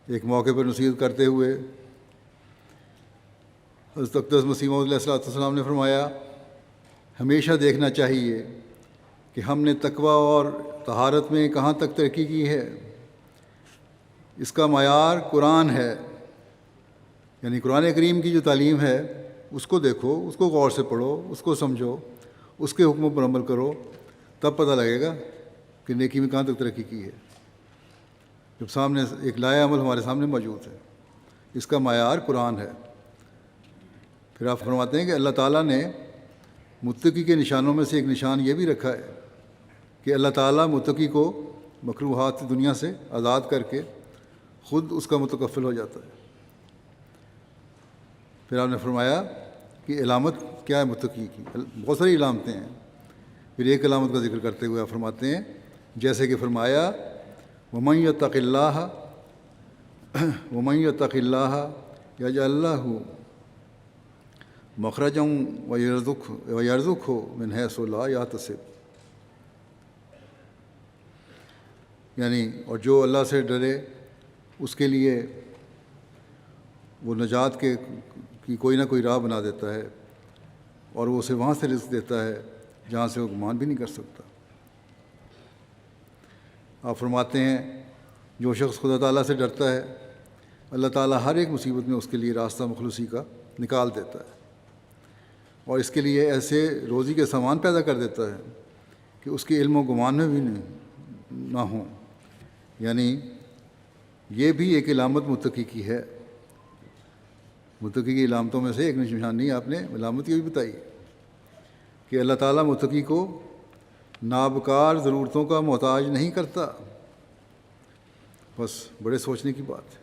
ایک موقع پر نصیحت کرتے ہوئے حضرت اقدس مسیح موعود علیہ السلام نے فرمایا، ہمیشہ دیکھنا چاہیے کہ ہم نے تقوی اور طہارت میں کہاں تک ترقی کی ہے۔ اس کا معیار قرآن ہے، یعنی قرآن کریم کی جو تعلیم ہے اس کو دیکھو، اس کو غور سے پڑھو، اس کو سمجھو، اس کے حکموں پر عمل کرو، تب پتہ لگے گا کہ نیکی میں کہاں تک ترقی کی ہے۔ جب سامنے ایک لائحہ عمل ہمارے سامنے موجود ہے، اس کا معیار قرآن ہے۔ پھر آپ فرماتے ہیں کہ اللہ تعالیٰ نے متقی کے نشانوں میں سے ایک نشان یہ بھی رکھا ہے کہ اللہ تعالیٰ متقی کو مکروہات دنیا سے آزاد کر کے خود اس کا متکفل ہو جاتا ہے۔ پھر آپ نے فرمایا کہ علامت کیا ہے متقی کی؟ بہت ساری علامتیں ہیں۔ پھر ایک علامت کا ذکر کرتے ہوئے آپ فرماتے ہیں، جیسے کہ فرمایا وَمَن يَتَّقِ اللَّهَ يَجْعَل لَّهُ مَخْرَجًا وَيَرْزُقْهُ مِنْ حَيْثُ لَا يَحْتَسِبُ، یعنی اور جو اللہ سے ڈرے اس کے لیے وہ نجات کی کوئی نہ کوئی راہ بنا دیتا ہے، اور وہ اسے وہاں سے رزق دیتا ہے جہاں سے وہ گمان بھی نہیں کر سکتا۔ آپ فرماتے ہیں جو شخص خدا تعالیٰ سے ڈرتا ہے، اللہ تعالیٰ ہر ایک مصیبت میں اس کے لیے راستہ مخلصی کا نکال دیتا ہے، اور اس کے لیے ایسے روزی کے سامان پیدا کر دیتا ہے کہ اس کے علم و گمان میں بھی نہ ہوں۔ یعنی یہ بھی ایک علامت متقی کی ہے۔ متقی کی علامتوں میں سے ایک نشانی آپ نے علامت یہ بھی بتائی کہ اللہ تعالیٰ متقی کو نابکار ضرورتوں کا محتاج نہیں کرتا۔ بس بڑے سوچنے کی بات ہے۔